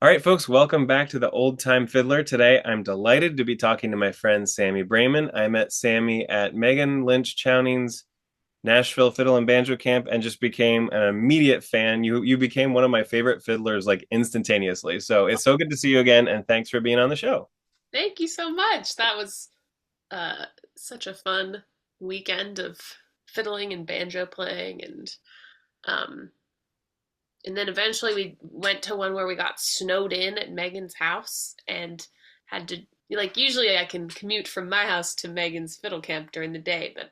All right, folks, welcome back to the Old Time Fiddler. Today, I'm delighted to be talking to my friend Sami Braman. I met Sami at Megan Lynch Chowning's Nashville Fiddle and Banjo Camp and just became an immediate fan. You became one of my favorite fiddlers like instantaneously. So it's so good to see you again, and thanks for being on the show. Thank you so much. That was such a fun weekend of fiddling and banjo playing, um, and then eventually we went to one where we got snowed in at Megan's house and had to like usually I can commute from my house to Megan's fiddle camp during the day, but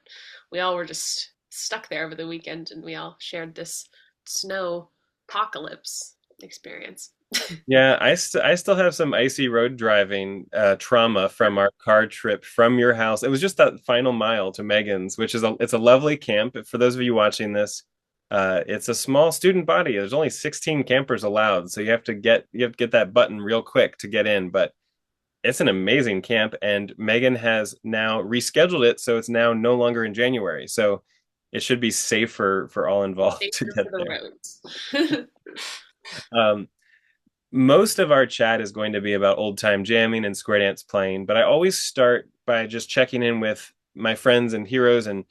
we all were just stuck there over the weekend and we all shared this snow apocalypse experience. Yeah, I still have some icy road driving trauma from our car trip from your house. It was just that final mile to Megan's, which is it's a lovely camp. For those of you watching this, it's a small student body. There's only 16 campers allowed, so you have to get that button real quick to get in. But it's an amazing camp, and Megan has now rescheduled it, so it's now no longer in January. So it should be safer for all involved to Safer get for the there. roads. Um, Most of our chat is going to be about old time jamming and square dance playing, but I always start by just checking in with my friends and heroes and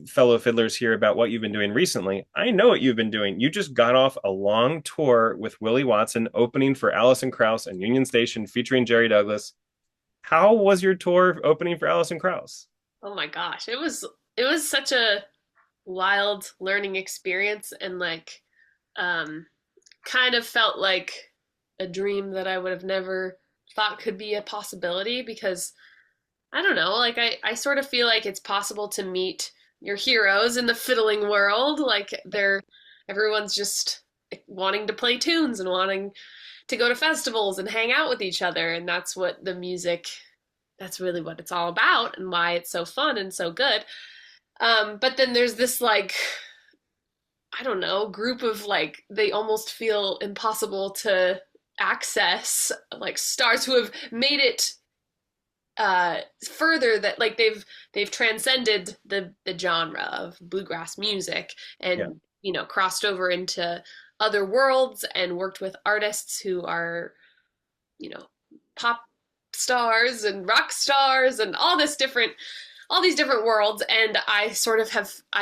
fellow fiddlers here about what you've been doing recently. I know what you've been doing. You just got off a long tour with Willie Watson, opening for Alison Krauss and Union Station, featuring Jerry Douglas. How was your tour opening for Alison Krauss? Oh my gosh, it was such a wild learning experience and um kind of felt like a dream that I would have never thought could be a possibility because I don't know, like I sort of feel like it's possible to meet your heroes in the fiddling world. Like everyone's just wanting to play tunes and wanting to go to festivals and hang out with each other. And that's really what it's all about and why it's so fun and so good. But then there's this like I don't know, group of like they almost feel impossible to access like stars who have made it further that like they've transcended the genre of bluegrass music Yeah. and crossed over into other worlds and worked with artists who are you know pop stars and rock stars and all these different worlds. And I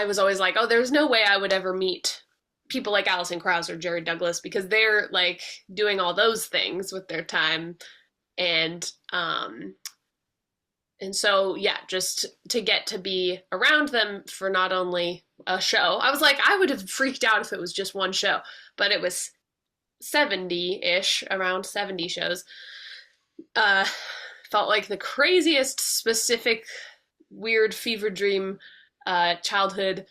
was always like, oh, there's no way I would ever meet people like Alison Krauss or Jerry Douglas because they're like doing all those things with their time. And and so yeah, just to get to be around them for not only a show. I was like, I would have freaked out if it was just one show, but it was 70-ish, around 70 shows. Uh Felt like the craziest specific weird fever dream childhood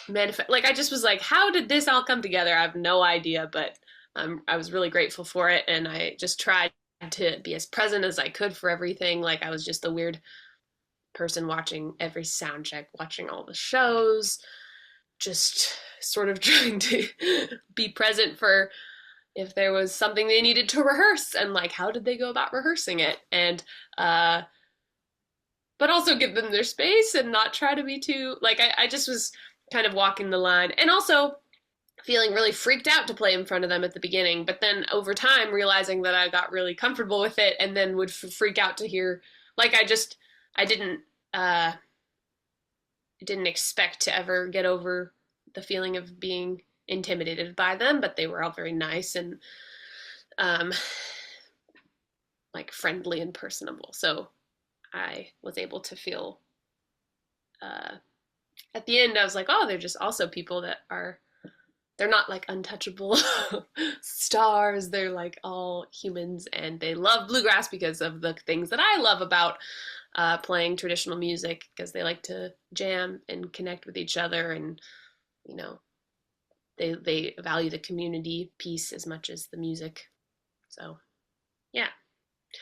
manifest. Like I just was like, how did this all come together? I have no idea, but I was really grateful for it, and I just tried to be as present as I could for everything. Like I was just the weird person watching every sound check, watching all the shows, just sort of trying to be present for if there was something they needed to rehearse and like how did they go about rehearsing it and but also give them their space and not try to be too like I just was kind of walking the line and also feeling really freaked out to play in front of them at the beginning, but then over time realizing that I got really comfortable with it and then would freak out to hear like I uh didn't expect to ever get over the feeling of being intimidated by them, but they were all very nice and um like friendly and personable. So I was able to feel uh, at the end, I was like, oh, they're just also people that they're not like untouchable stars. They're like all humans and they love bluegrass because of the things that I love about playing traditional music because they like to jam and connect with each other and, you know, they value the community piece as much as the music. So, yeah,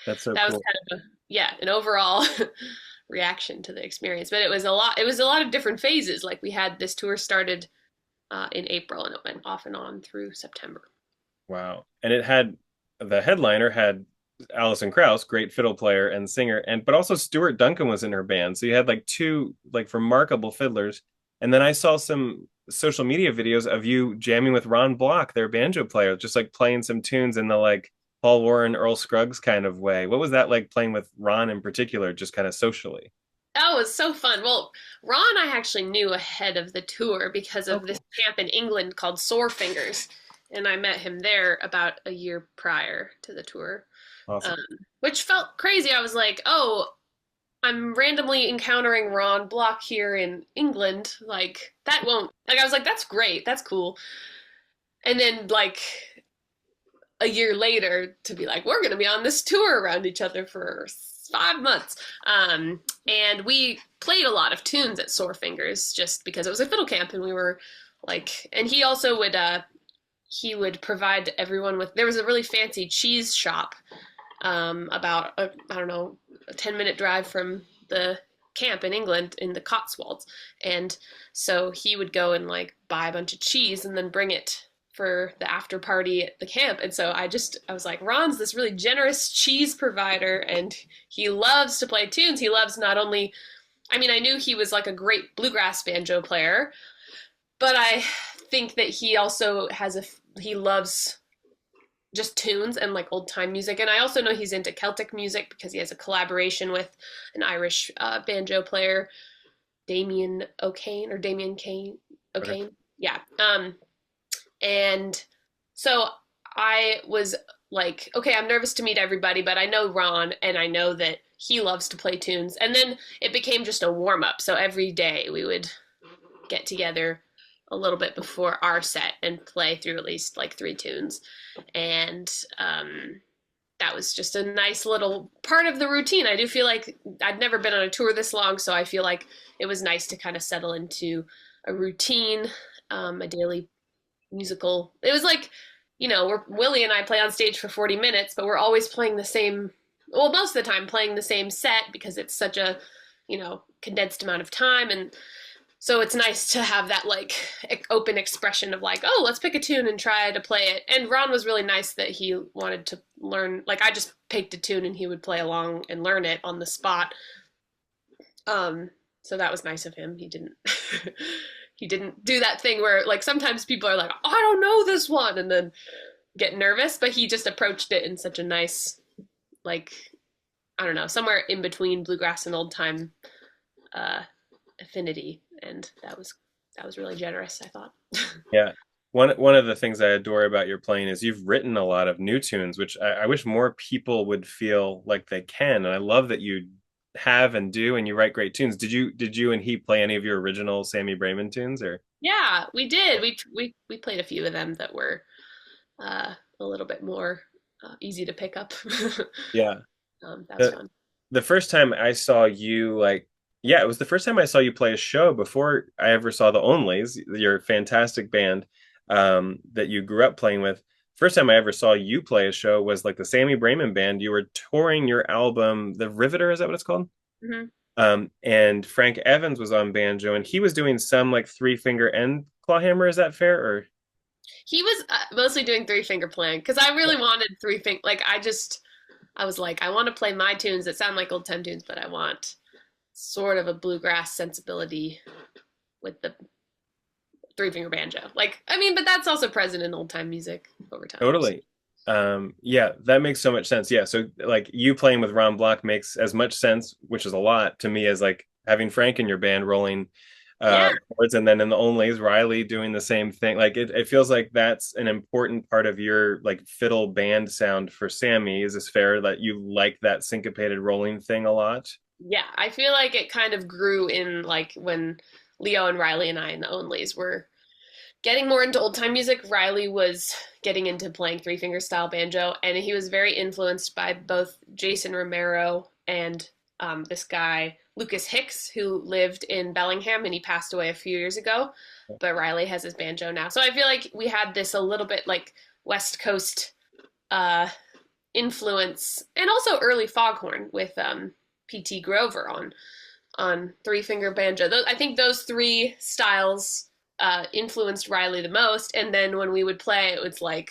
That's so that was cool. kind of an overall reaction to the experience. But it was a lot of different phases. Like we had this tour started in April and it went off and on through September. Wow. And the headliner had Alison Krauss, great fiddle player and singer, and but also Stuart Duncan was in her band. So you had like two like remarkable fiddlers. And then I saw some social media videos of you jamming with Ron Block, their banjo player, just like playing some tunes in the like Paul Warren, Earl Scruggs kind of way. What was that like playing with Ron in particular, just kind of socially? Oh, it was so fun. Well, Ron I actually knew ahead of the tour because Oh, of this cool. camp in England called Sore Fingers, and I met him there about a year prior to the tour, um, Awesome. which felt crazy. I was like, oh, I'm randomly encountering Ron Block here in England. Like, that won't, like, I was like, that's great. That's cool. And then, like, a year later to be like, we're going to be on this tour around each other for 5 months. And we played a lot of tunes at Sore Fingers just because it was a fiddle camp and we were like, and he would provide everyone with, there was a really fancy cheese shop about, I don't know, a 10-minute drive from the camp in England in the Cotswolds. And so he would go and like buy a bunch of cheese and then bring it for the after party at the camp. And so I was like, Ron's this really generous cheese provider and he loves to play tunes. He loves not only, I mean, I knew he was like a great bluegrass banjo player, but I think that he also he loves just tunes and like old time music. And I also know he's into Celtic music because he has a collaboration with an Irish banjo player, Damien O'Kane or Damien Kane Okay. O'Kane. Yeah. And so I was like, okay, I'm nervous to meet everybody, but I know Ron and I know that he loves to play tunes. And then it became just a warm up. So every day we would get together a little bit before our set and play through at least like 3 tunes. And that was just a nice little part of the routine. I do feel like I'd never been on a tour this long, so I feel like it was nice to kind of settle into a routine, a daily musical. It was like, we're Willie and I play on stage for 40 minutes, but we're always playing the same, well, most of the time playing the same set because it's such a, condensed amount of time. And so it's nice to have that like open expression of like, oh, let's pick a tune and try to play it. And Ron was really nice that he wanted to learn. Like I just picked a tune and he would play along and learn it on the spot. So that was nice of him. He didn't he didn't do that thing where like sometimes people are like, oh, I don't know this one, and then get nervous. But he just approached it in such a nice, like, I don't know, somewhere in between bluegrass and old time uh, affinity, and that was really generous, I thought. Yeah. One of the things I adore about your playing is you've written a lot of new tunes, which I wish more people would feel like they can. And I love that you have and do, and you write great tunes. Did you and he play any of your original Sami Braman tunes or? Yeah, we did. We played a few of them that were a little bit more easy to pick up. Yeah. That was The fun. the first time I saw you like yeah, it was the first time I saw you play a show before I ever saw the Onlies, your fantastic band that you grew up playing with. First time I ever saw you play a show was like the Sami Braman band. You were touring your album, The Riveter, is that what it's called? Hmm. And Frank Evans was on banjo, and he was doing some like three finger and clawhammer. Is that fair? Or He was mostly doing 3 finger playing because I really wanted 3 finger. Like I was like, I want to play my tunes that sound like old time tunes, but I want sort of a bluegrass sensibility with the 3 finger banjo. Like, I mean, but that's also present in old time music over time. So. totally. Yeah, that makes so much sense. Yeah, so like you playing with Ron Block makes as much sense, which is a lot to me, as like having Frank in your band rolling Yeah, chords, and then in the Onlys, Riley doing the same thing. Like it feels like that's an important part of your like fiddle band sound for Sammy. Is this fair that you like that syncopated rolling thing a lot? yeah. I feel like it kind of grew in like when Leo and Riley and I and the Onlys were getting more into old time music. Riley was getting into playing 3 finger style banjo, and he was very influenced by both Jason Romero and this guy Lucas Hicks, who lived in Bellingham, and he passed away a few years ago. But Riley has his banjo now, so I feel like we had this a little bit like West Coast uh, influence, and also early foghorn with P.T. Grover on 3 finger banjo. I think those three styles influenced Riley the most. And then when we would play, it was like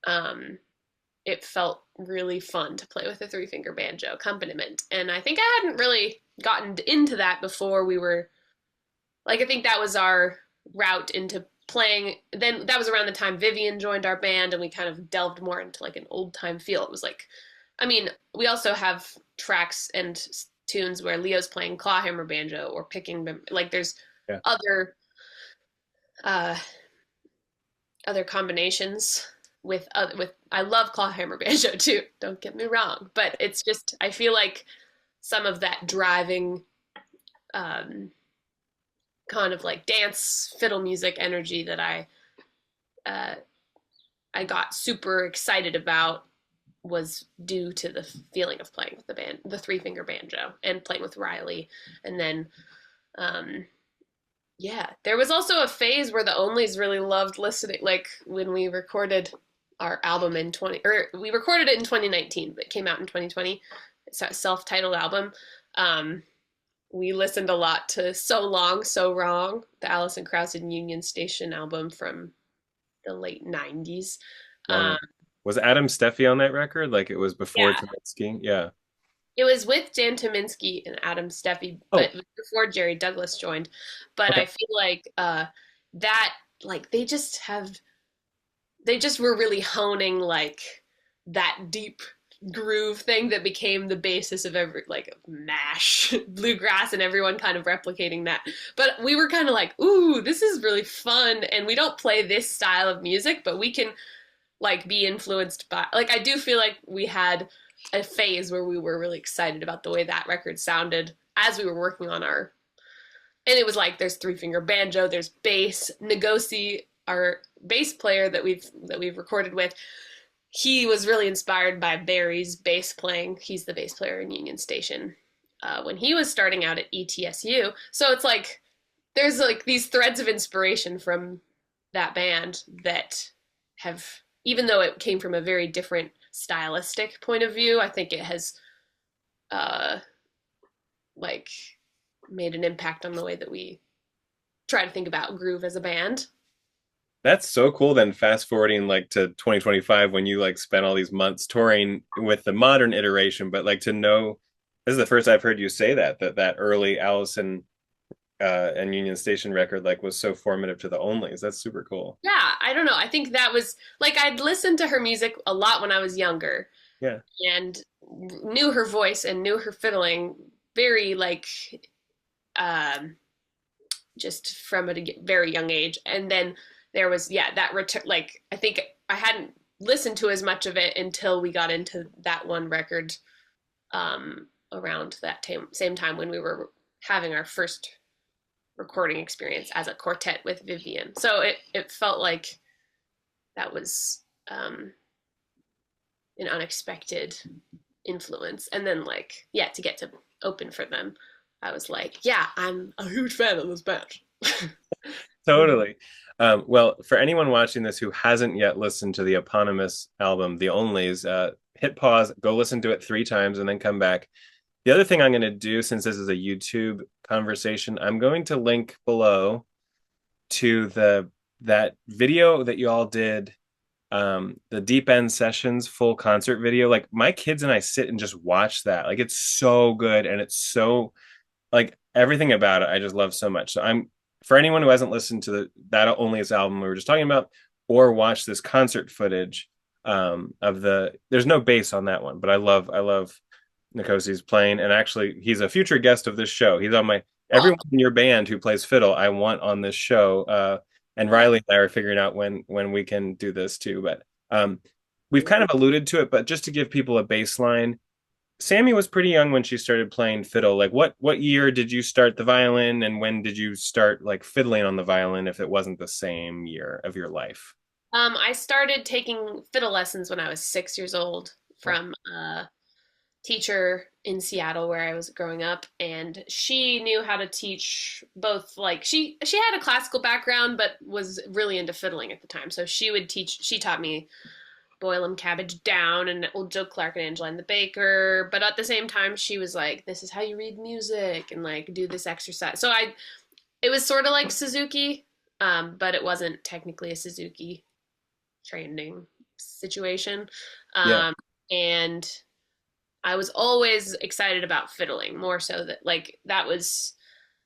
um, it felt really fun to play with a 3 finger banjo accompaniment. And I think I hadn't really gotten into that before we were like, I think that was our route into playing. Then that was around the time Vivian joined our band, and we kind of delved more into like an old time feel. It was like, I mean, we also have tracks and tunes where Leo's playing clawhammer banjo or picking, like there's Yeah. other uh other combinations with I love clawhammer banjo too, don't get me wrong, but it's just I feel like some of that driving um kind of like dance fiddle music energy that uh I got super excited about was due to the feeling of playing with the band, the three finger banjo, and playing with Riley. And then, um, yeah, there was also a phase where the Onlys really loved listening. Like when we recorded our album in 20, or we recorded it in 2019, but it came out in 2020. It's a self-titled album. Um, we listened a lot to "So Long, So Wrong," the Alison Krauss and Union Station album from the late '90s. Long Um, one. Was Adam Steffi on that record? Like it was before yeah, Tedeschi? Yeah. it was with Jan Tyminski and Adam Steffi, but Oh, it was before Jerry Douglas joined. But okay. I feel like that, like they just were really honing like that deep groove thing that became the basis of every like mash bluegrass and everyone kind of replicating that. But we were kind of like, ooh, this is really fun, and we don't play this style of music, but we can like be influenced by, like, I do feel like we had a phase where we were really excited about the way that record sounded as we were working on our, and it was like there's three finger banjo, there's bass. Ngozi, our bass player that we've recorded with, he was really inspired by Barry's bass playing. He's the bass player in Union Station when he was starting out at ETSU. So it's like there's like these threads of inspiration from that band that have, even though it came from a very different stylistic point of view, I think it has uh like made an impact on the way that we try to think about groove as a band. That's so cool then fast forwarding like to 2025 when you like spent all these months touring with the modern iteration, but like to know this is the first I've heard you say that early Allison and Union Station record like was so formative to the Onlys. That's super cool. Yeah, I don't know. I think that was like I'd listened to her music a lot when I was younger Yeah. and knew her voice and knew her fiddling very like um just from a very young age. And then there was, yeah, that return. Like, I think I hadn't listened to as much of it until we got into that one record around that same time when we were having our first recording experience as a quartet with Vivian. So it felt like that was an unexpected influence. And then, like, yeah, to get to open for them, I was like, yeah, I'm a huge fan of this band. Totally. Well, for anyone watching this who hasn't yet listened to the eponymous album, The Onlys, hit pause, go listen to it 3 times, and then come back. The other thing I'm going to do, since this is a YouTube conversation, I'm going to link below to the that video that you all did, the Deep End Sessions full concert video. Like my kids and I sit and just watch that. Like it's so good and it's so like everything about it I just love so much. So I'm for anyone who hasn't listened to that Only's album we were just talking about or watched this concert footage of there's no bass on that one, but I love Nikosi's playing, and actually he's a future guest of this show. He's on my Cool. everyone in your band who plays fiddle I want on this show. And Riley and I are figuring out when we can do this too. But we've kind of alluded to it, but just to give people a baseline, Sammy was pretty young when she started playing fiddle. Like what year did you start the violin and when did you start like fiddling on the violin if it wasn't the same year of your life? I started taking fiddle lessons when I was 6 years old from a teacher in Seattle where I was growing up, and she knew how to teach both. Like she had a classical background, but was really into fiddling at the time. So she would teach. She taught me Boil 'em Cabbage Down and Old Joe Clark and Angeline the Baker. But at the same time, she was like, "This is how you read music and like do this exercise." So it was sort of like Suzuki, but it wasn't technically a Suzuki training situation. Yeah. And I was always excited about fiddling more so that like that was,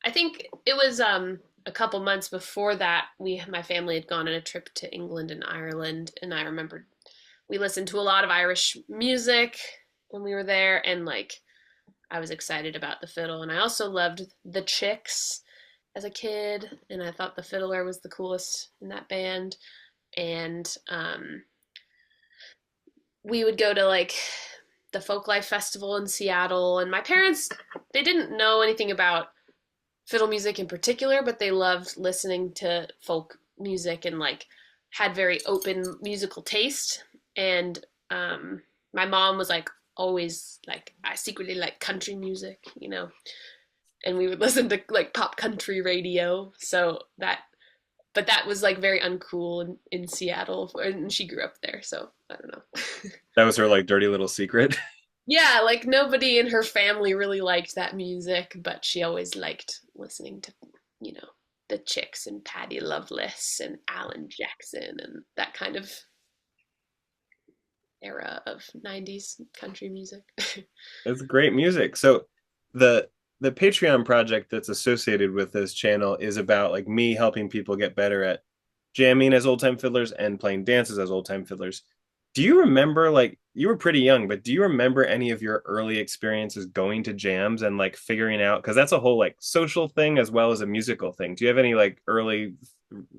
I think it was a couple months before that, my family had gone on a trip to England and Ireland, and I remembered we listened to a lot of Irish music when we were there, and like I was excited about the fiddle, and I also loved the Chicks as a kid, and I thought the Fiddler was the coolest in that band, and we would go to like the Folklife Festival in Seattle, and my parents they didn't know anything about fiddle music in particular, but they loved listening to folk music and like had very open musical taste. And my mom was like always like I secretly like country music, you know, and we would listen to like pop country radio. So that, but that was like very uncool in Seattle, and she grew up there, so I don't know. That was her like dirty little secret. Yeah, like nobody in her family really liked that music, but she always liked listening to, you know, the Chicks and Patty Loveless and Alan Jackson and that kind of era of 90s country music. It's great music. So the the Patreon project that's associated with this channel is about like me helping people get better at jamming as old time fiddlers and playing dances as old time fiddlers. Do you remember, like, you were pretty young, but do you remember any of your early experiences going to jams and like figuring out, because that's a whole like social thing as well as a musical thing. Do you have any like early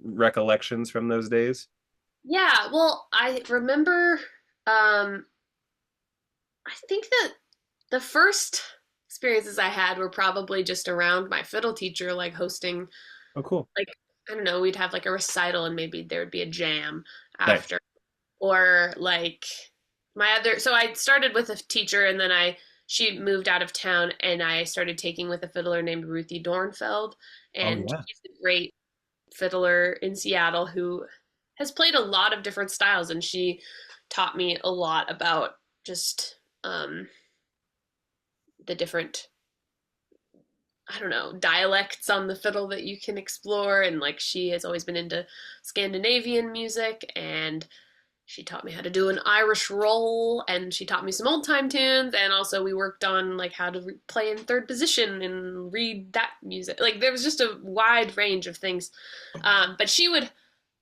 recollections from those days? Yeah, well, I remember I think that the first experiences I had were probably just around my fiddle teacher, like hosting, Oh, cool. like, I don't know, we'd have like a recital and maybe there would be a jam Nice. after. Or like my other, so I started with a teacher and then she moved out of town and I started taking with a fiddler named Ruthie Dornfeld. Oh, And yeah. she's a great fiddler in Seattle who has played a lot of different styles. And she taught me a lot about just the different, I don't know, dialects on the fiddle that you can explore. And like she has always been into Scandinavian music, and she taught me how to do an Irish roll, and she taught me some old time tunes, and also we worked on like how to play in third position and read that music. Like there was just a wide range of things. But she would,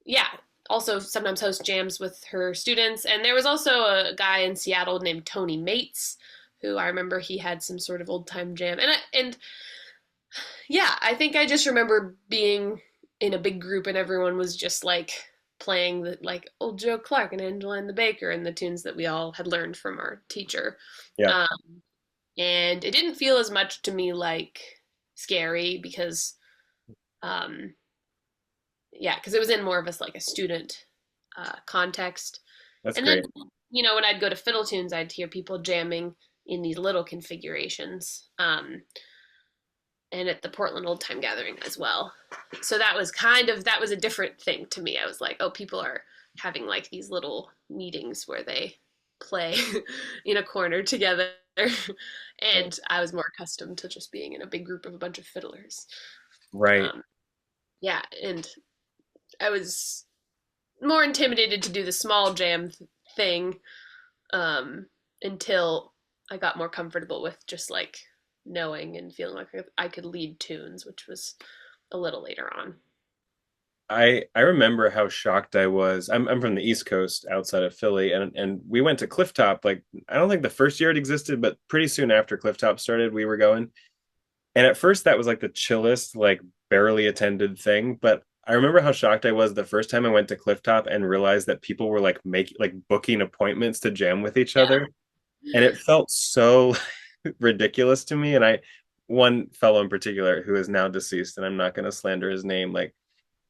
yeah, also sometimes host jams with her students. And there was also a guy in Seattle named Tony Mates, who I remember he had some sort of old time jam. And yeah, I think I just remember being in a big group and everyone was just like playing the like old Joe Clark and Angela and the Baker and the tunes that we all had learned from our teacher. Yeah, Um, and it didn't feel as much to me like scary because um, yeah, because it was in more of a like a student context. that's And then great. you know when I'd go to Fiddle Tunes, I'd hear people jamming in these little configurations. And at the Portland Old Time Gathering as well. So that was that was a different thing to me. I was like, oh, people are having like these little meetings where they play in a corner together. And I was more accustomed to just being in a big group of a bunch of fiddlers. Right. Um, yeah, and I was more intimidated to do the small jam thing um, until I got more comfortable with just like knowing and feeling like I could lead tunes, which was a little later on. I remember how shocked I was. I'm from the East Coast outside of Philly, and we went to Clifftop. Like, I don't think the first year it existed, but pretty soon after Clifftop started, we were going. And at first that was like the chillest, like barely attended thing. But I remember how shocked I was the first time I went to Clifftop and realized that people were like making like booking appointments to jam with each Yeah. other. And it felt so ridiculous to me. And I, one fellow in particular who is now deceased, and I'm not going to slander his name, like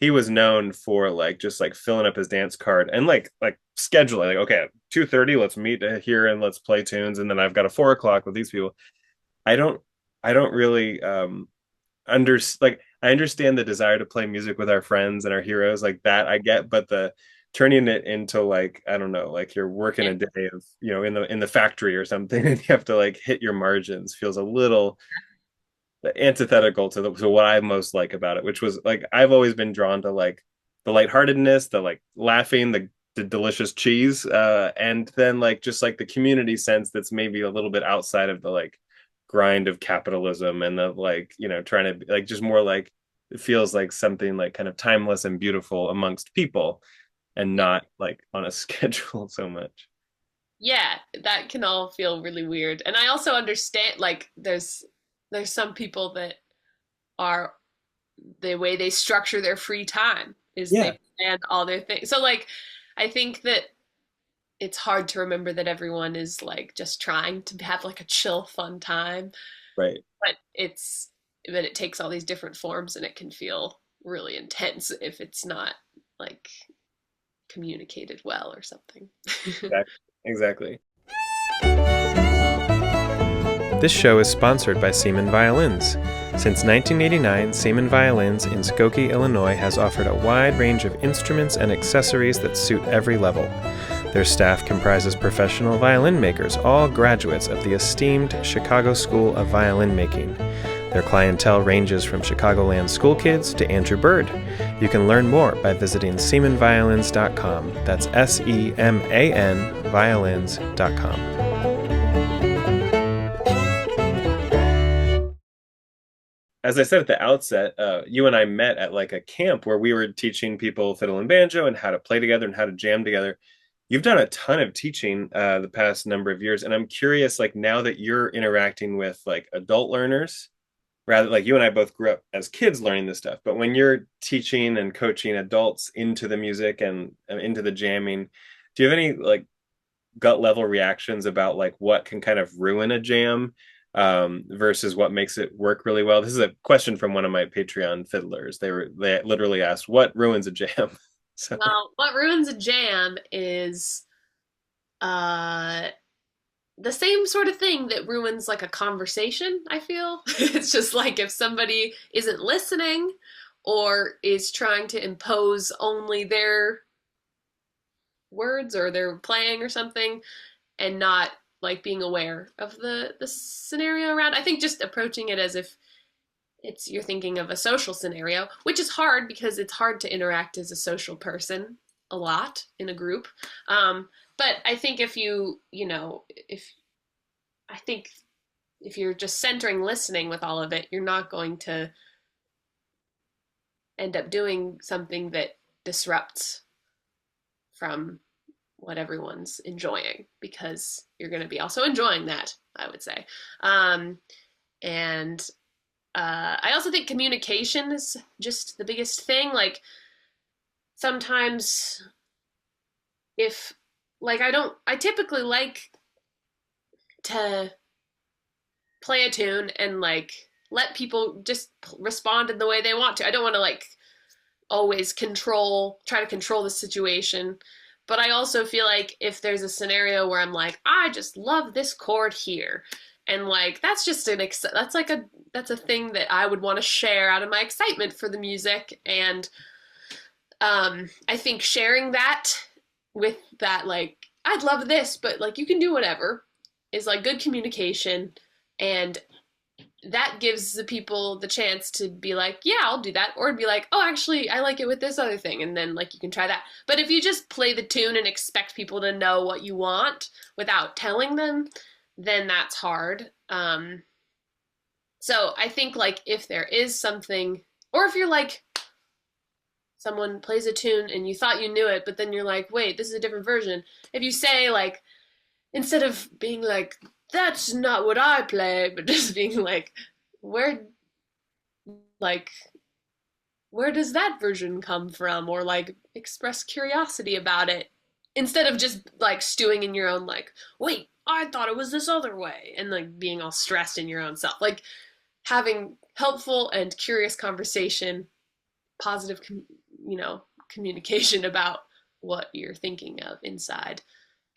he was known for like just like filling up his dance card and like scheduling, like, okay, 2:30, let's meet here and let's play tunes, and then I've got a 4 o'clock with these people. I don't I don't really like I understand the desire to play music with our friends and our heroes, like that I get, but the turning it into like, I don't know, like you're working a day of, in the factory or something and you have to like hit your margins feels a little antithetical to what I most like about it, which was like I've always been drawn to like the lightheartedness, the like laughing, the delicious cheese, and then like just like the community sense that's maybe a little bit outside of the like grind of capitalism and the like, trying to like just more like it feels like something like kind of timeless and beautiful amongst people and Yeah. not like on a schedule so much. Yeah, that can all feel really weird. And I also understand like there's some people that are the way they structure their free time is Yeah, they plan all their things. So like I think that it's hard to remember that everyone is like just trying to have like a chill fun time, right. but it takes all these different forms and it can feel really intense if it's not like communicated well or something. Exactly. This show is sponsored by Seaman Violins. Since 1989, Seaman Violins in Skokie, Illinois has offered a wide range of instruments and accessories that suit every level. Their staff comprises professional violin makers, all graduates of the esteemed Chicago School of Violin Making. Their clientele ranges from Chicagoland school kids to Andrew Bird. You can learn more by visiting SeamanViolins.com. That's SEMAN violins.com. As I said at the outset, you and I met at like a camp where we were teaching people fiddle and banjo and how to play together and how to jam together. You've done a ton of teaching the past number of years, and I'm curious, like now that you're interacting with like adult learners, rather like you and I both grew up as kids learning this stuff, but when you're teaching and coaching adults into the music and into the jamming, do you have any like gut level reactions about like what can kind of ruin a jam versus what makes it work really well? This is a question from one of my Patreon fiddlers. They literally asked, "What ruins a jam?" So Well, what ruins a jam is uh the same sort of thing that ruins like a conversation, I feel. It's just like if somebody isn't listening or is trying to impose only their words or their playing or something and not like being aware of the scenario around. I think just approaching it as if it's you're thinking of a social scenario, which is hard because it's hard to interact as a social person a lot in a group. But I think if if I think if you're just centering listening with all of it, you're not going to end up doing something that disrupts from what everyone's enjoying because you're going to be also enjoying that, I would say. And I also think communication is just the biggest thing. Like sometimes if like I typically like to play a tune and like let people just respond in the way they want to. I don't want to like always try to control the situation. But I also feel like if there's a scenario where I'm like, I just love this chord here, and like that's a thing that I would want to share out of my excitement for the music, and I think sharing that with that like I'd love this, but like you can do whatever is like good communication, and that gives the people the chance to be like, yeah, I'll do that. Or be like, oh, actually, I like it with this other thing. And then, like, you can try that. But if you just play the tune and expect people to know what you want without telling them, then that's hard. So I think, like, if there is something, or if you're like, someone plays a tune and you thought you knew it, but then you're like, wait, this is a different version. If you say, like, instead of being like, that's not what I play, but just being like, where, like, where does that version come from? Or like express curiosity about it instead of just like stewing in your own, like, wait, I thought it was this other way, and like being all stressed in your own self. Like having helpful and curious conversation, positive, communication about what you're thinking of inside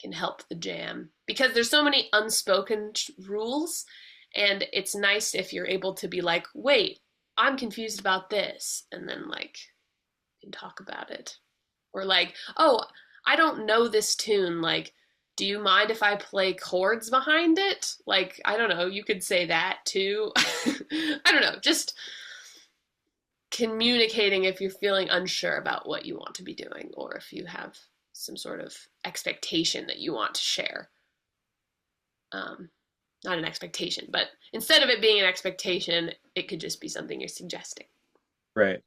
can help the jam because there's so many unspoken rules, and it's nice if you're able to be like, wait, I'm confused about this, and then like you can talk about it, or like, oh, I don't know this tune, like, do you mind if I play chords behind it? Like, I don't know, you could say that too. I don't know, just communicating if you're feeling unsure about what you want to be doing or if you have some sort of expectation that you want to share. Um, Not an expectation, but instead of it being an expectation, it could just be something you're suggesting. Right.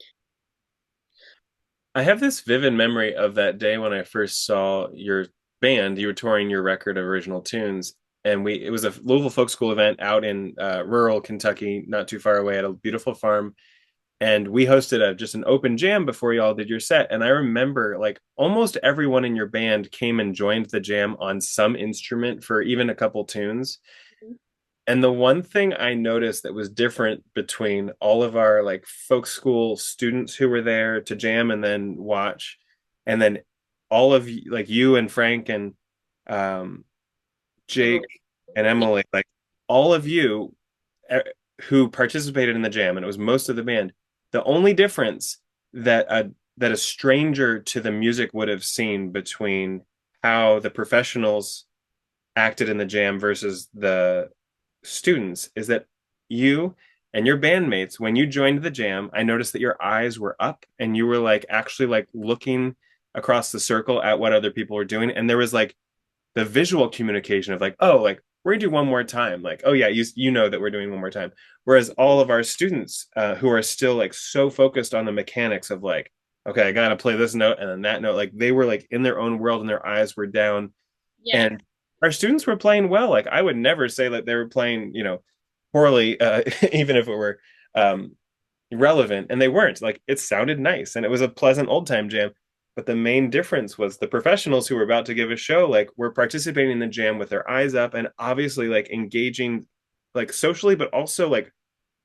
I have this vivid memory of that day when I first saw your band. You were touring your record of original tunes, and we it was a Louisville Folk School event out in rural Kentucky, not too far away, at a beautiful farm. And we hosted a just an open jam before you all did your set. And I remember like almost everyone in your band came and joined the jam on some instrument for even a couple tunes. And the one thing I noticed that was different between all of our like folk school students who were there to jam and then watch, and then all of you, like you and Frank and um, Jake Emily. and Yeah. Emily, like all of you eh, who participated in the jam, and it was most of the band. The only difference that a stranger to the music would have seen between how the professionals acted in the jam versus the students is that you and your bandmates, when you joined the jam, I noticed that your eyes were up and you were like actually like looking across the circle at what other people were doing. And there was like the visual communication of like, oh, like we're gonna do one more time. Like, oh yeah, you know that we're doing one more time. Whereas all of our students who are still like so focused on the mechanics of like, okay, I gotta play this note and then that note, like they were like in their own world and their eyes were down, Yeah. and our students were playing well. Like I would never say that they were playing, poorly, even if it were relevant, and they weren't. Like it sounded nice, and it was a pleasant old time jam. But the main difference was the professionals who were about to give a show, like were participating in the jam with their eyes up and obviously like engaging, like socially, but also like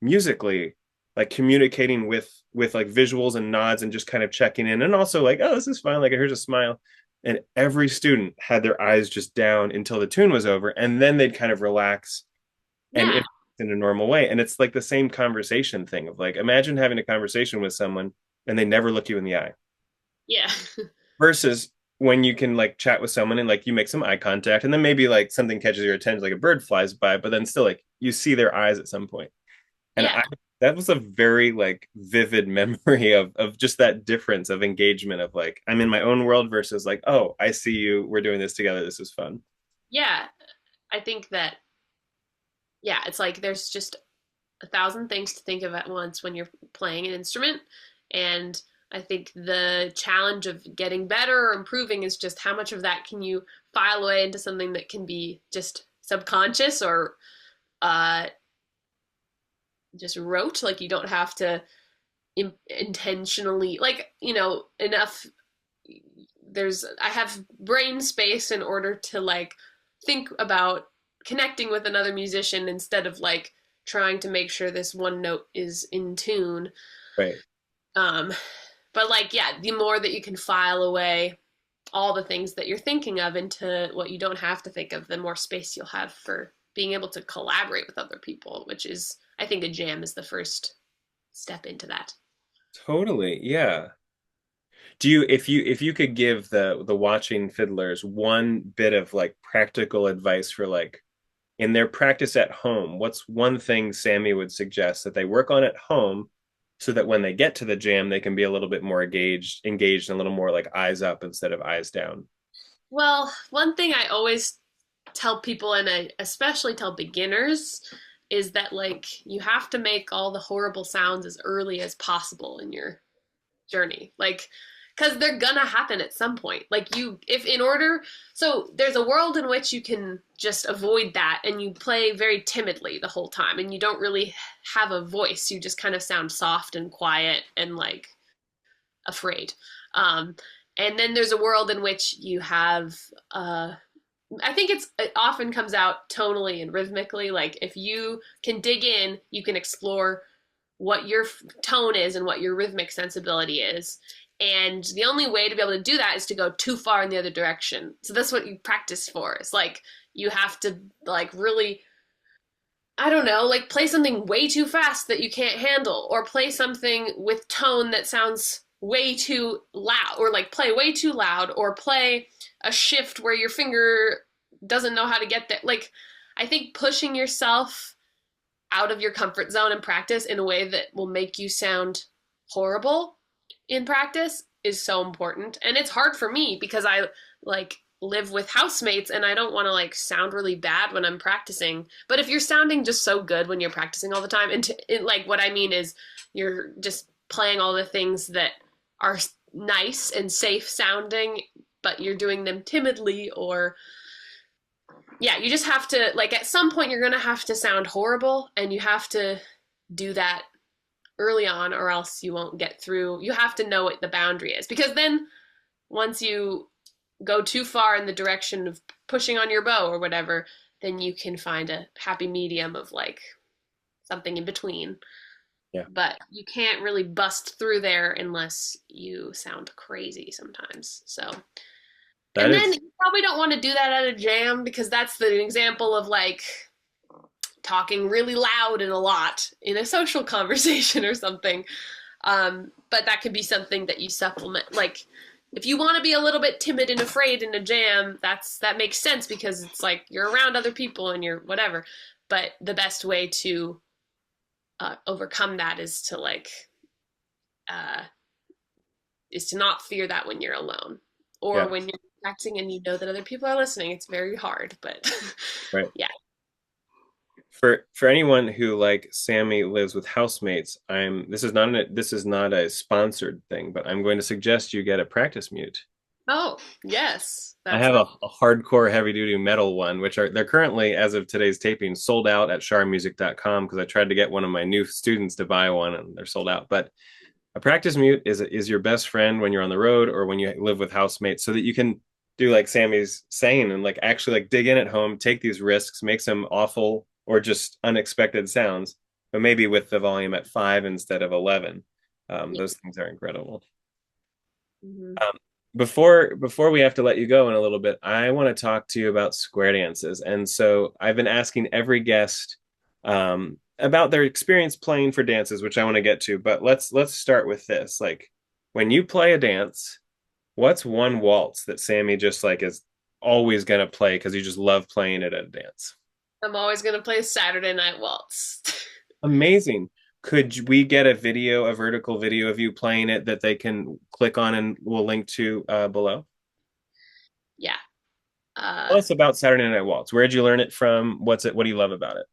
musically, like communicating with like visuals and nods and just kind of checking in, and also like, oh, this is fun. Like here's a smile, and every student had their eyes just down until the tune was over, and then they'd kind of relax and Yeah. in a normal way. And it's like the same conversation thing of like, imagine having a conversation with someone and they never look you in the eye Yeah. versus when you can like chat with someone and like you make some eye contact and then maybe like something catches your attention, like a bird flies by, but then still like you see their eyes at some point. And Yeah. I that was a very like vivid memory of just that difference of engagement of like I'm in my own world versus like, oh, I see you, we're doing this together, this is fun. Yeah. I think that, yeah, it's like there's just a thousand things to think of at once when you're playing an instrument. And I think the challenge of getting better or improving is just how much of that can you file away into something that can be just subconscious or uh, just rote. Like you don't have to intentionally, like, enough. I have brain space in order to like think about connecting with another musician instead of like trying to make sure this one note is in tune. Right. Um, but like, yeah, the more that you can file away all the things that you're thinking of into what you don't have to think of, the more space you'll have for being able to collaborate with other people, which is, I think, a jam is the first step into that. Totally. Yeah. Do you if you could give the watching fiddlers one bit of like practical advice for like in their practice at home, what's one thing Sammy would suggest that they work on at home so that when they get to the jam, they can be a little bit more engaged and a little more like eyes up instead of eyes down? Well, one thing I always tell people, and I especially tell beginners, is that like you have to make all the horrible sounds as early as possible in your journey. Like, because they're gonna happen at some point. Like if in order, so there's a world in which you can just avoid that and you play very timidly the whole time and you don't really have a voice. You just kind of sound soft and quiet and like afraid. Um, and then there's a world in which you have, I think it often comes out tonally and rhythmically. Like if you can dig in, you can explore what your tone is and what your rhythmic sensibility is. And the only way to be able to do that is to go too far in the other direction. So that's what you practice for. It's like you have to like really, I don't know, like play something way too fast that you can't handle, or play something with tone that sounds way too loud, or like play way too loud, or play a shift where your finger doesn't know how to get there. Like, I think pushing yourself out of your comfort zone in practice in a way that will make you sound horrible in practice is so important. And it's hard for me because I like live with housemates and I don't want to like sound really bad when I'm practicing. But if you're sounding just so good when you're practicing all the time, and like what I mean is you're just playing all the things that are nice and safe sounding, but you're doing them timidly, or yeah, you just have to, like, at some point you're going to have to sound horrible, and you have to do that early on, or else you won't get through. You have to know what the boundary is, because then once you go too far in the direction of pushing on your bow or whatever, then you can find a happy medium of like something in between. Yeah. But you can't really bust through there unless you sound crazy sometimes. So, That and then is you probably don't want to do that at a jam, because that's the example of like talking really loud and a lot in a social conversation or something. But that could be something that you supplement. Like, if you want to be a little bit timid and afraid in a jam, that makes sense, because it's like you're around other people and you're whatever. But the best way to overcome that uh, is to not fear that when you're alone, or yeah, when you're practicing and you know that other people are listening. It's very hard, but right. yeah. For anyone who like Sami lives with housemates, this is not a sponsored thing, but I'm going to suggest you get a practice mute. Oh yes, I that's have nice. a hardcore heavy duty metal one, which they're currently, as of today's taping, sold out at sharmusic.com, because I tried to get one of my new students to buy one and they're sold out. But a practice mute is your best friend when you're on the road or when you live with housemates, so that you can do like Sami's saying, and like actually like dig in at home, take these risks, make some awful or just unexpected sounds, but maybe with the volume at 5 instead of 11. Yeah. Those things are incredible. Mm-hmm. Um, before we have to let you go in a little bit, I want to talk to you about square dances. And so I've been asking every guest about their experience playing for dances, which I want to get to. But let's start with this. Like, when you play a dance, what's one waltz that Sami just like is always gonna play because you just love playing it at a dance? I'm always gonna play Saturday Night Waltz. Amazing. Could we get a vertical video of you playing it that they can click on and we'll link to below? Yeah. Tell Uh, us about Saturday Night Waltz. Where'd you learn it from? What's it? What do you love about it?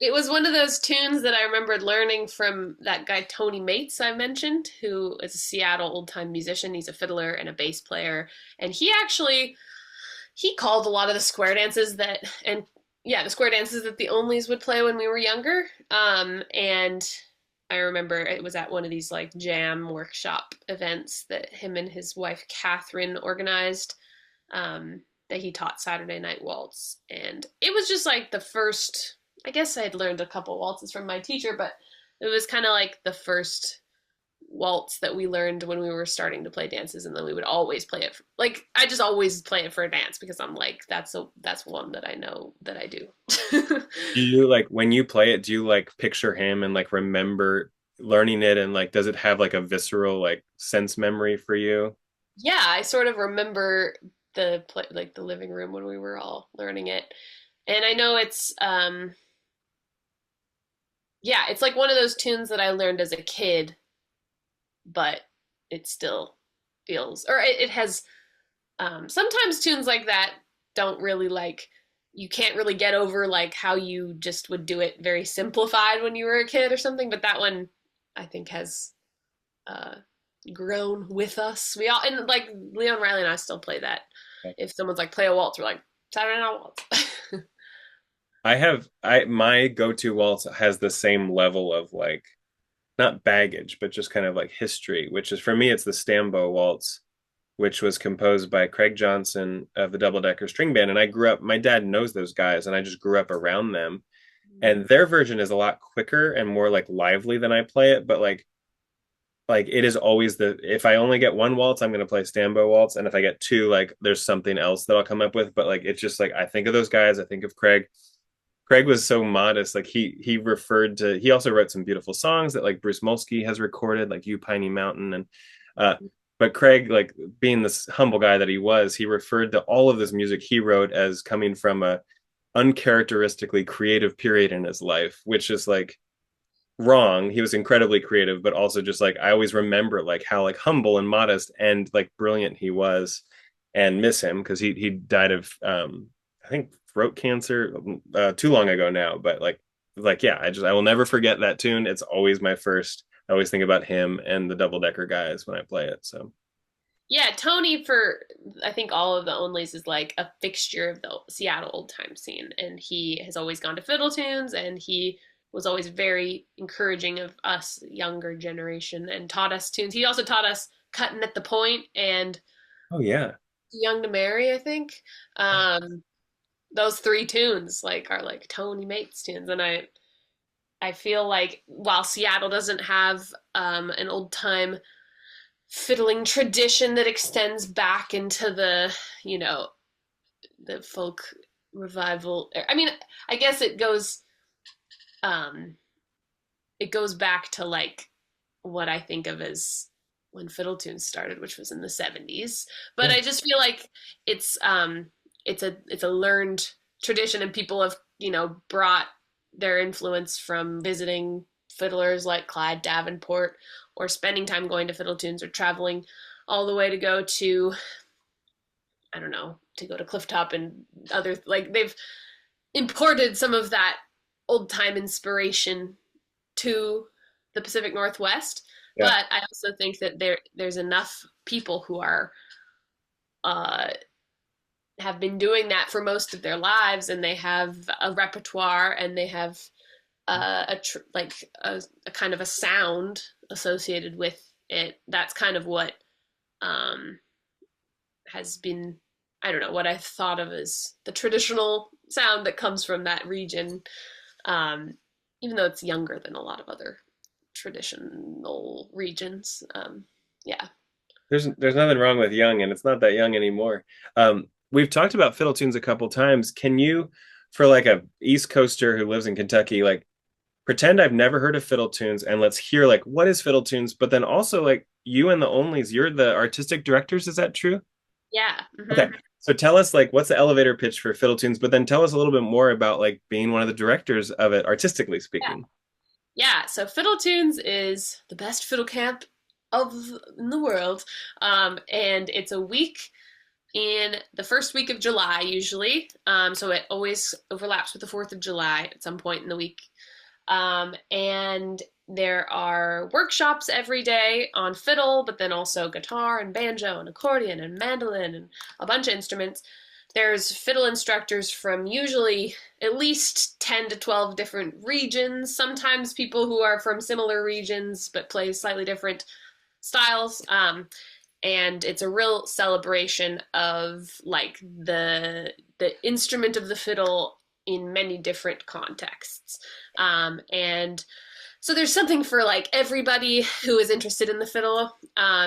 it was one of those tunes that I remembered learning from that guy Tony Mates I mentioned, who is a Seattle old time musician. He's a fiddler and a bass player, and he called a lot of the square dances that and yeah, the square dances that the Onlies would play when we were younger. And I remember it was at one of these like jam workshop events that him and his wife Catherine organized. That he taught Saturday Night Waltz, and it was just like the first. I guess I had learned a couple waltzes from my teacher, but it was kind of like the first waltz that we learned when we were starting to play dances, and then we would always play it. Like I just always play it for a dance, because I'm like that's one that I know that I do. Do you like when you play it, do you like picture him and like remember learning it, and like does it have like a visceral like sense memory for you? Yeah, I sort of remember like the living room when we were all learning it, and I know it's yeah, it's like one of those tunes that I learned as a kid, but it still feels, or it has, sometimes tunes like that don't really like, you can't really get over like how you just would do it very simplified when you were a kid or something, but that one I think has uh, grown with us. We all, and like Leon Riley and I still play that. If someone's like, play a waltz, we're like, Saturday Night Waltz. I my go-to waltz has the same level of like not baggage, but just kind of like history, which is for me, it's the Stambo Waltz, which was composed by Craig Johnson of the Double Decker String Band. And I grew up, my dad knows those guys, and I just grew up around them. And their version is a lot quicker and more like lively than I play it. But like it is always if I only get one waltz, I'm gonna play Stambo Waltz. And if I get two, like there's something else that I'll come up with. But like it's just like I think of those guys, I think of Craig. Craig was so modest. Like he also wrote some beautiful songs that like Bruce Molsky has recorded, like You Piney Mountain. And uh but Craig, like being this humble guy that he was, he referred to all of this music he wrote as coming from a uncharacteristically creative period in his life, which is like wrong. He was incredibly creative, but also just like I always remember like how like humble and modest and like brilliant he was, and miss him because he died of I think throat cancer too long ago now. But like yeah, I will never forget that tune. It's always my first. I always think about him and the double decker guys when I play it. So Yeah, Tony for I think all of the Onlys is like a fixture of the Seattle old time scene, and he has always gone to Fiddle Tunes, and he was always very encouraging of us younger generation and taught us tunes. He also taught us cutting at the point and oh yeah. Young to Marry, I think. Those three tunes like are like Tony Mates tunes, and I feel like while Seattle doesn't have an old time fiddling tradition that extends back into the the folk revival. I mean, I guess um it goes back to like what I think of as when Fiddle Tunes started, which was in the 70s. But Yeah. I just feel like it's a learned tradition, and people have brought their influence from visiting fiddlers like Clyde Davenport, or spending time going to Fiddle Tunes, or traveling all the way to go to, I don't know, to go to Clifftop and other, like they've imported some of that old time inspiration to the Pacific Northwest. Yeah. But I also think that there's enough people who are uh, have been doing that for most of their lives, and they have a repertoire, and they have a kind of a sound associated with it. That's kind of what um, has been, I don't know, what I thought of as the traditional sound that comes from that region, um, even though it's younger than a lot of other traditional regions. Yeah. There's nothing wrong with young, and it's not that young anymore. We've talked about fiddle tunes a couple times. Can you, for like a East Coaster who lives in Kentucky, like pretend I've never heard of fiddle tunes, and let's hear like what is fiddle tunes, but then also like you and the Onlys, you're the artistic directors. Is that true? Yeah. Okay. So tell us like what's the elevator pitch for fiddle tunes, but then tell us a little bit more about like being one of the directors of it, artistically Yeah. speaking. Yeah. So Fiddle Tunes is the best fiddle camp of in the world. And it's a week in the first week of July, usually. So it always overlaps with the 4th of July at some point in the week. And there are workshops every day on fiddle, but then also guitar and banjo and accordion and mandolin and a bunch of instruments. There's fiddle instructors from usually at least 10 to 12 different regions, sometimes people who are from similar regions but play slightly different styles. And it's a real celebration of like the instrument of the fiddle in many different contexts. And so there's something for like everybody who is interested in the fiddle.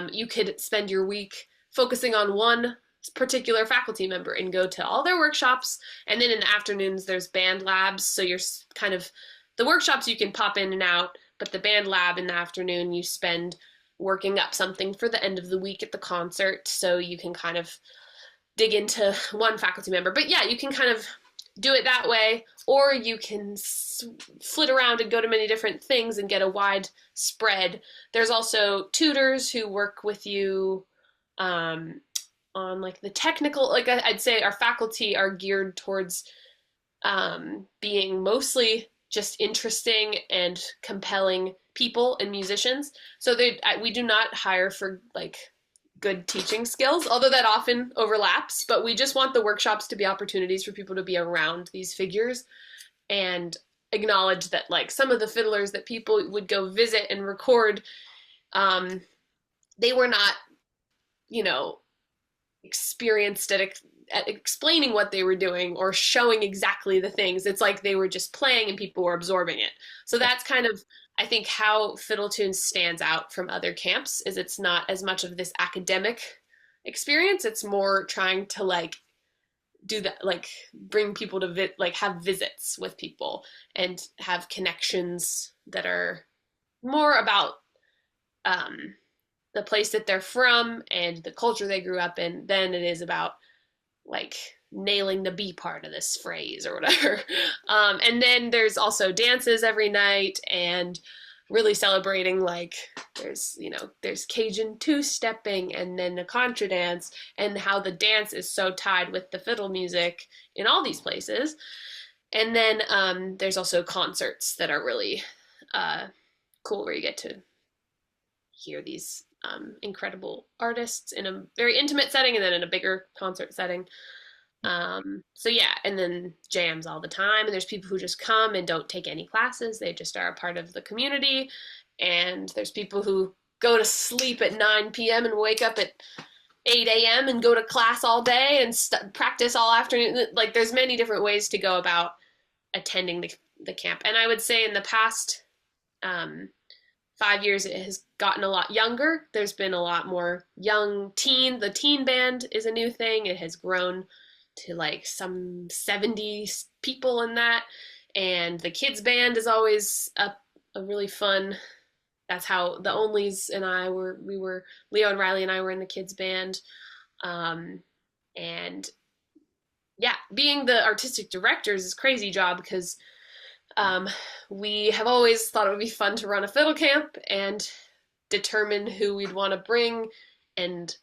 You could spend your week focusing on one particular faculty member and go to all their workshops. And then in the afternoons, there's band labs. So you're kind of, the workshops you can pop in and out, but the band lab in the afternoon, you spend working up something for the end of the week at the concert. So you can kind of dig into one faculty member. But yeah, you can kind of do it that way, or you can flit around and go to many different things and get a wide spread. There's also tutors who work with you on like the technical, like I'd say our faculty are geared towards being mostly just interesting and compelling people and musicians. So we do not hire for like good teaching skills, although that often overlaps, but we just want the workshops to be opportunities for people to be around these figures and acknowledge that like some of the fiddlers that people would go visit and record, they were not, experienced at explaining what they were doing or showing exactly the things. It's like they were just playing and people were absorbing it. So that's kind of, I think, how Fiddle Tunes stands out from other camps, is it's not as much of this academic experience. It's more trying to like do that, like bring people to like have visits with people and have connections that are more about the place that they're from and the culture they grew up in than it is about like nailing the B part of this phrase or whatever. And then there's also dances every night and really celebrating, like there's Cajun two-stepping and then the contra dance, and how the dance is so tied with the fiddle music in all these places. And then there's also concerts that are really cool, where you get to hear these incredible artists in a very intimate setting and then in a bigger concert setting. So yeah, and then jams all the time. And there's people who just come and don't take any classes. They just are a part of the community. And there's people who go to sleep at 9 p.m. and wake up at 8 a.m. and go to class all day and practice all afternoon. Like there's many different ways to go about attending the camp. And I would say in the past 5 years, it has gotten a lot younger. There's been a lot more young teen. The teen band is a new thing. It has grown to like some 70 people in that. And the kids band is always a really fun. That's how the Onlies and I were, Leo and Riley and I were in the kids band. And yeah, being the artistic directors is a crazy job because we have always thought it would be fun to run a fiddle camp and determine who we'd want to bring. And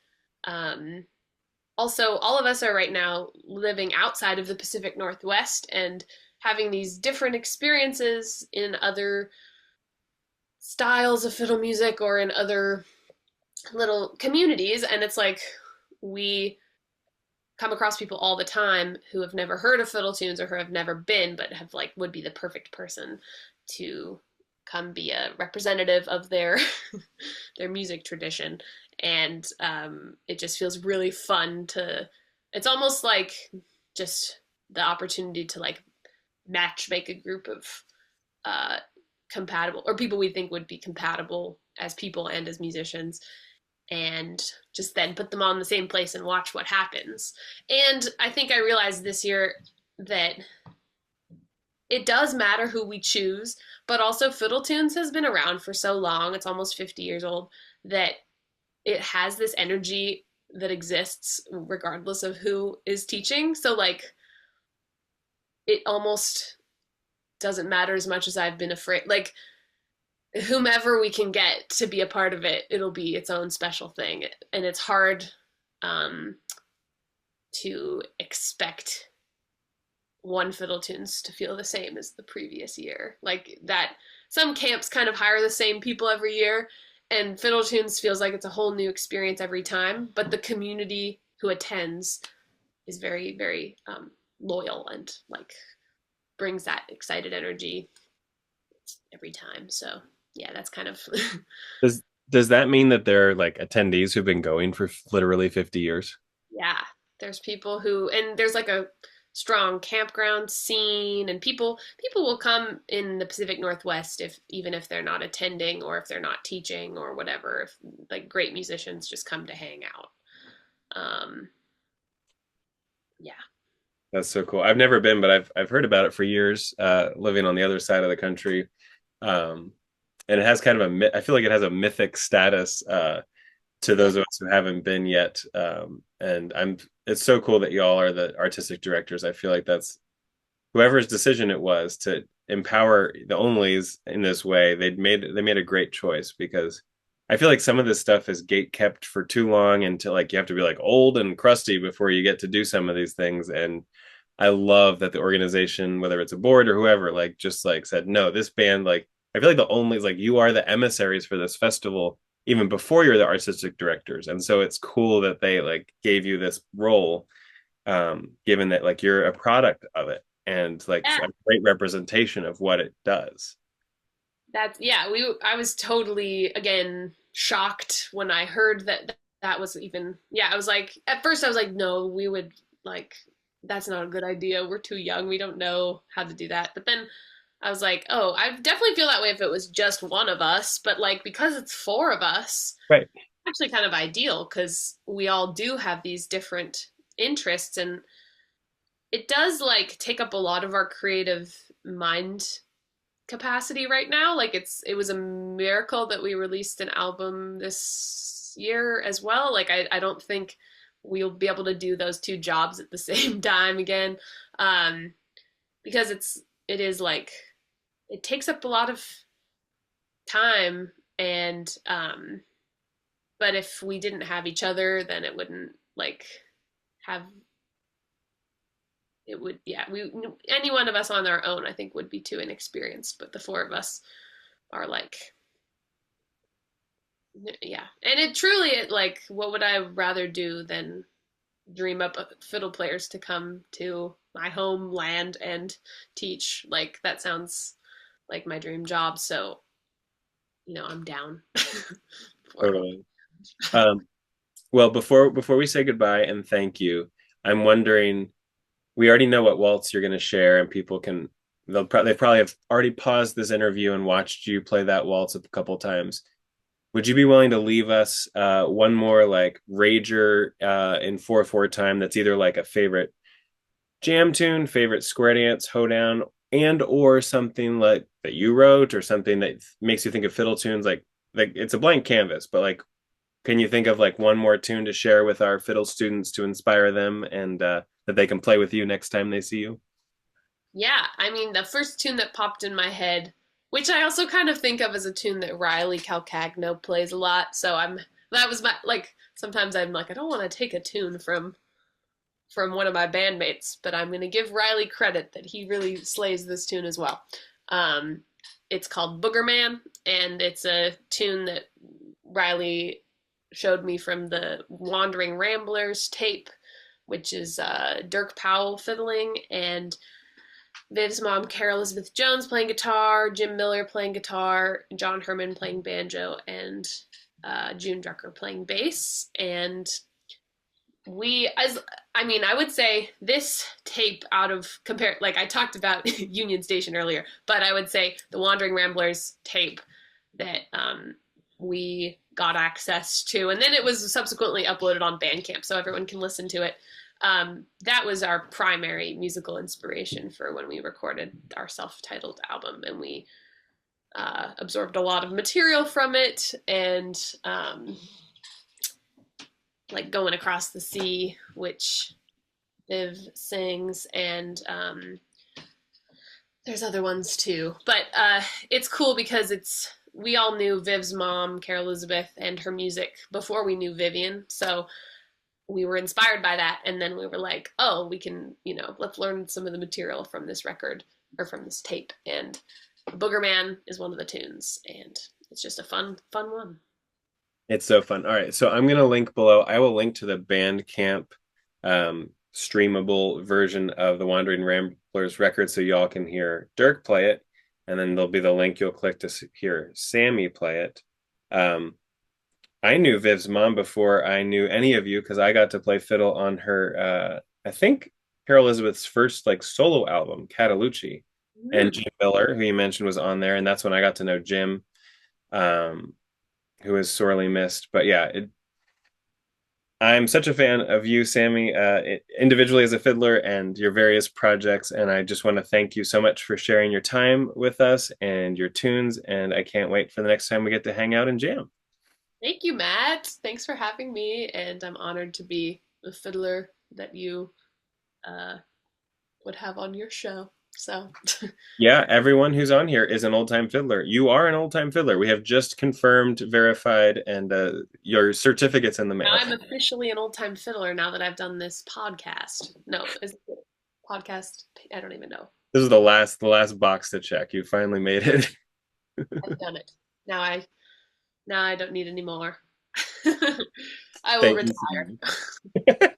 also, all of us are right now living outside of the Pacific Northwest and having these different experiences in other styles of fiddle music or in other little communities. And it's like we come across people all the time who have never heard of Fiddle Tunes or who have never been, but have like would be the perfect person to come be a representative of their their music tradition. And it just feels really fun to. It's almost like just the opportunity to like match make a group of compatible or people we think would be compatible as people and as musicians, and just then put them on the same place and watch what happens. And I think I realized this year that it does matter who we choose, but also Fiddle Tunes has been around for so long, it's almost 50 years old, that it has this energy that exists regardless of who is teaching. So like it almost doesn't matter as much as I've been afraid. Like whomever we can get to be a part of it, it'll be its own special thing. And it's hard to expect one Fiddle Tunes to feel the same as the previous year. Like that, some camps kind of hire the same people every year, and Fiddle Tunes feels like it's a whole new experience every time. But the community who attends is very, very loyal and like brings that excited energy every time. So yeah, that's kind of Does that mean that there are like attendees who've been going for literally 50 years? yeah. There's people who, and there's like a strong campground scene, and people will come in the Pacific Northwest if even if they're not attending or if they're not teaching or whatever. If like great musicians just come to hang out. Yeah. That's so cool. I've never been, but I've heard about it for years, living on the other side of the country. And it has kind of I feel like it has a mythic status to those of us who haven't been yet. And it's so cool that y'all are the artistic directors. I feel like that's whoever's decision it was to empower the Onlies in this way. They made a great choice, because I feel like some of this stuff is gate kept for too long until like you have to be like old and crusty before you get to do some of these things. And I love that the organization, whether it's a board or whoever, like just like said, no, this band, like I feel like the Onlies, like you are the emissaries for this festival even before you're the artistic directors. And so it's cool that they like gave you this role, given that like you're a product of it and like Yeah. a great representation of what it does. That's yeah, I was totally again shocked when I heard that was even yeah, I was like at first I was like no, we would like that's not a good idea. We're too young. We don't know how to do that. But then I was like, oh, I definitely feel that way if it was just one of us, but like because it's four of us, Right. actually kind of ideal because we all do have these different interests, and it does like take up a lot of our creative mind capacity right now. Like it was a miracle that we released an album this year as well. Like I don't think we'll be able to do those two jobs at the same time again. Because it is like it takes up a lot of time, and but if we didn't have each other then it wouldn't like have it would yeah we any one of us on our own I think would be too inexperienced, but the four of us are like Yeah, and it truly, like, what would I rather do than dream up fiddle players to come to my homeland and teach? Like, that sounds like my dream job. So, I'm down for it. Totally. Um, well, before we say goodbye and thank you, I'm wondering, we already know what waltz you're going to share, and people can they probably have already paused this interview and watched you play that waltz a couple times. Would you be willing to leave us one more like rager in 4/4 time that's either like a favorite jam tune, favorite square dance, hoedown, and or something like that you wrote or something that makes you think of fiddle tunes? Like it's a blank canvas, but like can you think of like one more tune to share with our fiddle students to inspire them and that they can play with you next time they see you? Yeah, I mean, the first tune that popped in my head, which I also kind of think of as a tune that Riley Calcagno plays a lot. So that was my, like, sometimes I'm like, I don't want to take a tune from one of my bandmates, but I'm going to give Riley credit that he really slays this tune as well. Um, it's called Booger Man, and it's a tune that Riley showed me from the Wandering Ramblers tape, which is Dirk Powell fiddling and Viv's mom, Carol Elizabeth Jones, playing guitar, Jim Miller playing guitar, John Herman playing banjo, and June Drucker playing bass. And I would say this tape out of compare, like I talked about Union Station earlier, but I would say the Wandering Ramblers tape that we got access to, and then it was subsequently uploaded on Bandcamp, so everyone can listen to it. That was our primary musical inspiration for when we recorded our self-titled album, and we absorbed a lot of material from it, and like Going Across the Sea, which Viv sings, and there's other ones too. But it's cool because we all knew Viv's mom, Carol Elizabeth, and her music before we knew Vivian, so we were inspired by that, and then we were like, oh, we can, let's learn some of the material from this record or from this tape. And Booger Man is one of the tunes, and it's just a fun one. It's so fun. All right, so I'm gonna link below. I will link to the Bandcamp streamable version of the Wandering Ramblers record so y'all can hear Dirk play it, and then there'll be the link you'll click to hear Sami play it. Um, I knew Viv's mom before I knew any of you because I got to play fiddle on her, I think Carol Elizabeth's first like solo album, Catalucci, and Mm. Jim Miller, who you mentioned, was on there, and that's when I got to know Jim, um, who is sorely missed. But yeah, I'm such a fan of you, Sami, individually as a fiddler and your various projects, and I just want to thank you so much for sharing your time with us and your tunes, and I can't wait for the next time we get to hang out and jam. Thank you, Matt. Thanks for having me, and I'm honored to be the fiddler that you uh, would have on your show. So Yeah, everyone who's on here is an old time fiddler. You are an old time fiddler. We have just confirmed, verified, and your certificate's in the now mail. I'm officially an old time fiddler now that I've done this podcast. No, is it podcast? I don't even know. This is the last box to check. You finally made it. I've done it. Now I now I don't need any more. I will Thank you so retire. much.